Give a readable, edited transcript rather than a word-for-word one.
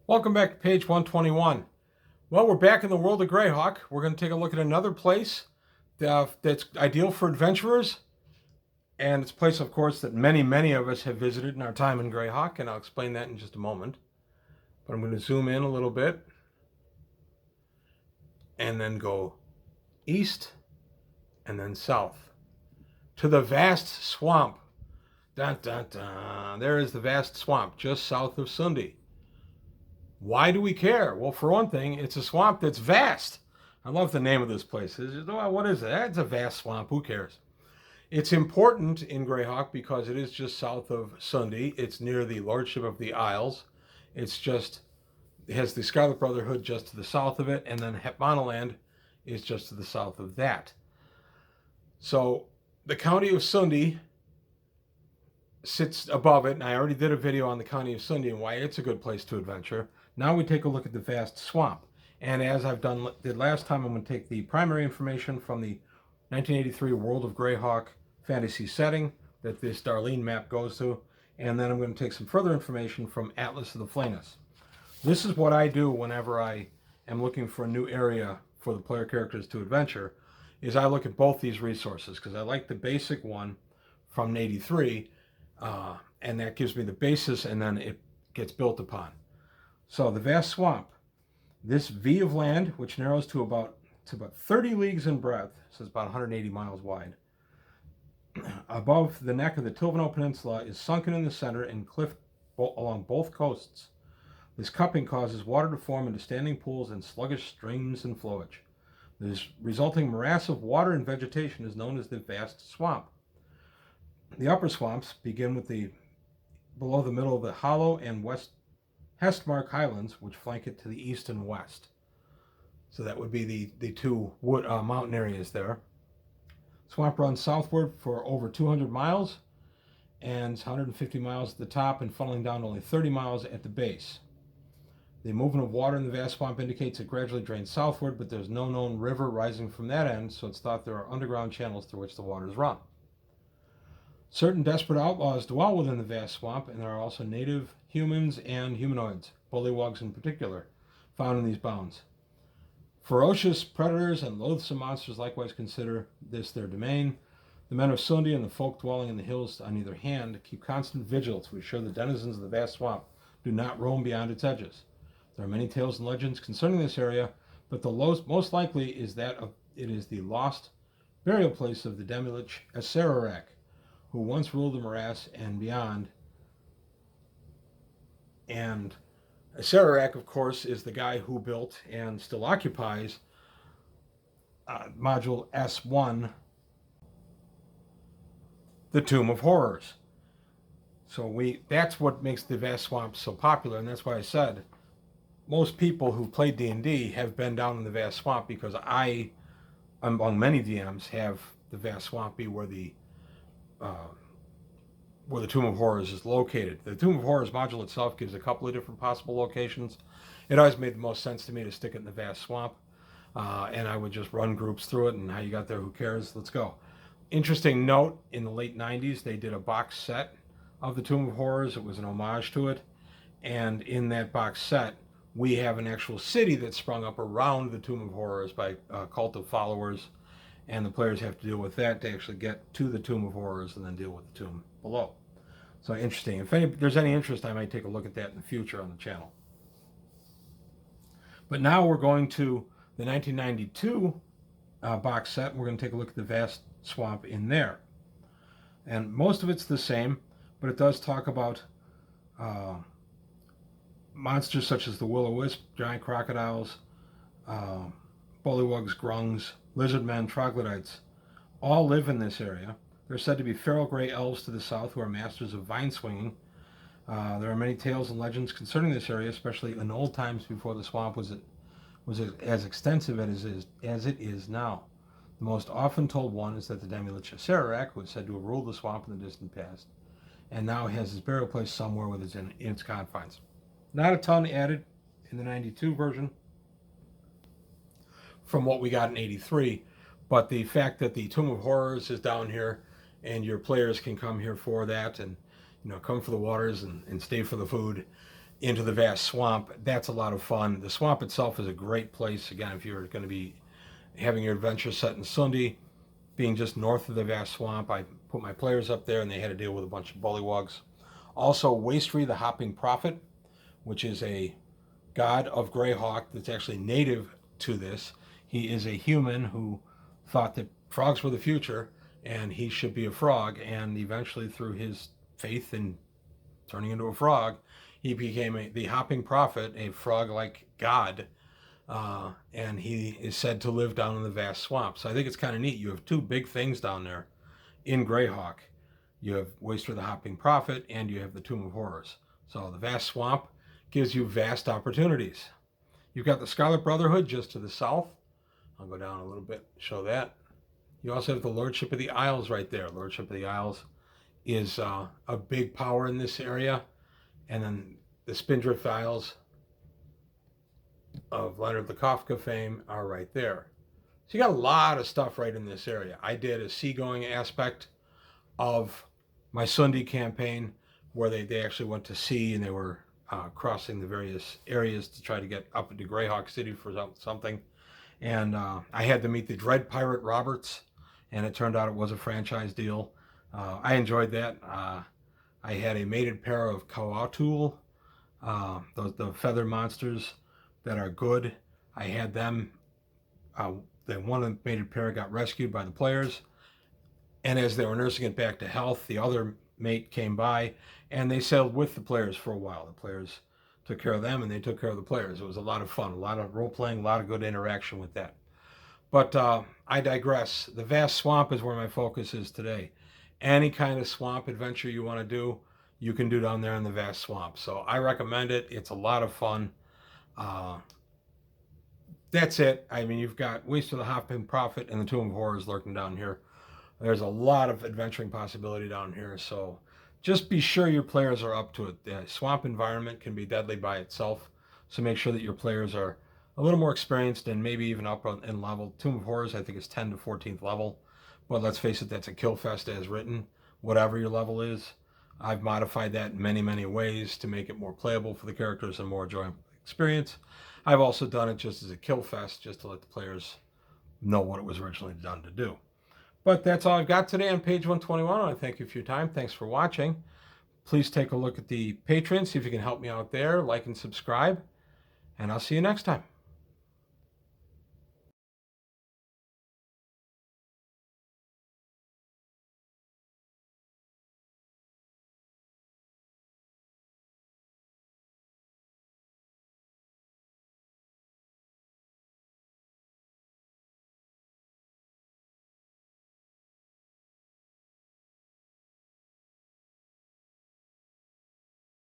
Welcome back to page 121. Well, we're back in the world of Greyhawk. We're going to take a look at another place that's ideal for adventurers. And it's a place, of course, that many of us have visited in our time in Greyhawk, and I'll explain that in just a moment. But I'm going to zoom in a little bit and then go east and then south to the vast swamp. Dun, dun, dun. There is the vast swamp just south of Sundi. Why do we care? Well, for one thing, it's a swamp that's vast. I love the name of this place. What is it? It's a vast swamp. Who cares? It's important in Greyhawk because it is just south of Sundi. It's near the Lordship of the Isles. It has the Scarlet Brotherhood just to the south of it, and then Hepmonaland is just to the south of that. So the county of Sundi sits above it, and I already did a video on the county of Sundi and why it's a good place to adventure. Now we take a look at the vast swamp. And as did last time, I'm going to take the primary information from the 1983 World of Greyhawk fantasy setting that this Darlene map goes to, and then I'm going to take some further information from Atlas of the Flanus. This is what I do whenever I am looking for a new area for the player characters to adventure, is I look at both these resources, because I like the basic one from 83, and that gives me the basis, and then it gets built upon. So the vast swamp, this V of land, which narrows to about 30 leagues in breadth, so it's about 180 miles wide, above the neck of the Tilvano Peninsula, is sunken in the center and cliff along both coasts. This cupping causes water to form into standing pools and sluggish streams and flowage. This resulting morass of water and vegetation is known as the vast swamp. The upper swamps begin below the middle of the Hollow and West Hestmark Highlands, which flank it to the east and west. So that would be the two mountain areas there. Swamp runs southward for over 200 miles and 150 miles at the top and funneling down to only 30 miles at the base. The movement of water in the vast swamp indicates it gradually drains southward, but there's no known river rising from that end, so it's thought there are underground channels through which the waters run. Certain desperate outlaws dwell within the vast swamp, and there are also native humans and humanoids, bullywugs in particular, found in these bounds. Ferocious predators and loathsome monsters likewise consider this their domain. The men of Sundi and the folk dwelling in the hills on either hand keep constant vigil to assure the denizens of the vast swamp do not roam beyond its edges. There are many tales and legends concerning this area, but the most likely is that it is the lost burial place of the Demilich Aserarak, who once ruled the morass and beyond. And Aserarak, of course, is the guy who built and still occupies Module S1, the Tomb of Horrors. So that's what makes the vast swamp so popular, and that's why I said most people who've played D&D have been down in the vast swamp, because I, among many DMs, have the vast swamp be where the Tomb of Horrors is located. The Tomb of Horrors module itself gives a couple of different possible locations. It always made the most sense to me to stick it in the vast swamp, and I would just run groups through it, and how you got there, who cares? Let's go. Interesting note, in the late 90s, they did a box set of the Tomb of Horrors. It was an homage to it, and in that box set, we have an actual city that sprung up around the Tomb of Horrors by a cult of followers, and the players have to deal with that to actually get to the Tomb of Horrors and then deal with the tomb below. So interesting. If there's any interest, I might take a look at that in the future on the channel. But now we're going to the 1992 box set, and we're going to take a look at the vast swamp in there. And most of it's the same, but it does talk about monsters such as the will-o'-wisp, giant crocodiles, bullywugs, grungs, lizardmen, troglodytes, all live in this area. There are said to be feral gray elves to the south who are masters of vine swinging. There are many tales and legends concerning this area, especially in old times before the swamp was as extensive as it is now. The most often told one is that the Demilich Aserarak, who is said to have ruled the swamp in the distant past, and now has his burial place somewhere within its confines. Not a ton added in the 92 version from what we got in 83, but the fact that the Tomb of Horrors is down here, and your players can come here for that, and come for the waters and stay for the food, into the vast swamp. That's a lot of fun. The swamp itself is a great place. Again, if you're going to be having your adventure set in Sundi, being just north of the vast swamp, I put my players up there and they had to deal with a bunch of bullywugs. Also, Wastrey the Hopping Prophet, which is a god of Greyhawk that's actually native to this. He is a human who thought that frogs were the future and he should be a frog, and eventually through his faith in turning into a frog, he became the Hopping Prophet, a frog-like god, and he is said to live down in the vast swamp. So I think it's kind of neat. You have two big things down there in Greyhawk. You have Waster the Hopping Prophet, and you have the Tomb of Horrors. So the vast swamp gives you vast opportunities. You've got the Scarlet Brotherhood just to the south. I'll go down a little bit, show that. You also have the Lordship of the Isles right there. Lordship of the Isles is a big power in this area. And then the Spindrift Isles of Leonard the Kafka fame are right there. So you got a lot of stuff right in this area. I did a seagoing aspect of my Sundi campaign where they actually went to sea and they were crossing the various areas to try to get up into Greyhawk City for something. And I had to meet the Dread Pirate Roberts, and it turned out it was a franchise deal. I enjoyed that. I had a mated pair of Kawatul, the feather monsters that are good. I had them. The one mated pair got rescued by the players, and as they were nursing it back to health, the other mate came by, and they sailed with the players for a while. The players took care of them, and they took care of the players. It was a lot of fun, a lot of role-playing, a lot of good interaction with that. But I digress. The vast swamp is where my focus is today. Any kind of swamp adventure you want to do, you can do down there in the vast swamp. So I recommend it. It's a lot of fun. That's it. I mean, you've got Waste of the Hopping Prophet and the Tomb of Horrors lurking down here. There's a lot of adventuring possibility down here. So just be sure your players are up to it. The swamp environment can be deadly by itself. So make sure that your players are a little more experienced and maybe even up in level. Tomb of Horrors, I think, is 10 to 14th level. But let's face it, that's a kill fest as written, whatever your level is. I've modified that in many, many ways to make it more playable for the characters and more enjoyable experience. I've also done it just as a kill fest, just to let the players know what it was originally done to do. But that's all I've got today on page 121. I want to thank you for your time. Thanks for watching. Please take a look at the Patreon, see if you can help me out there, like and subscribe, and I'll see you next time.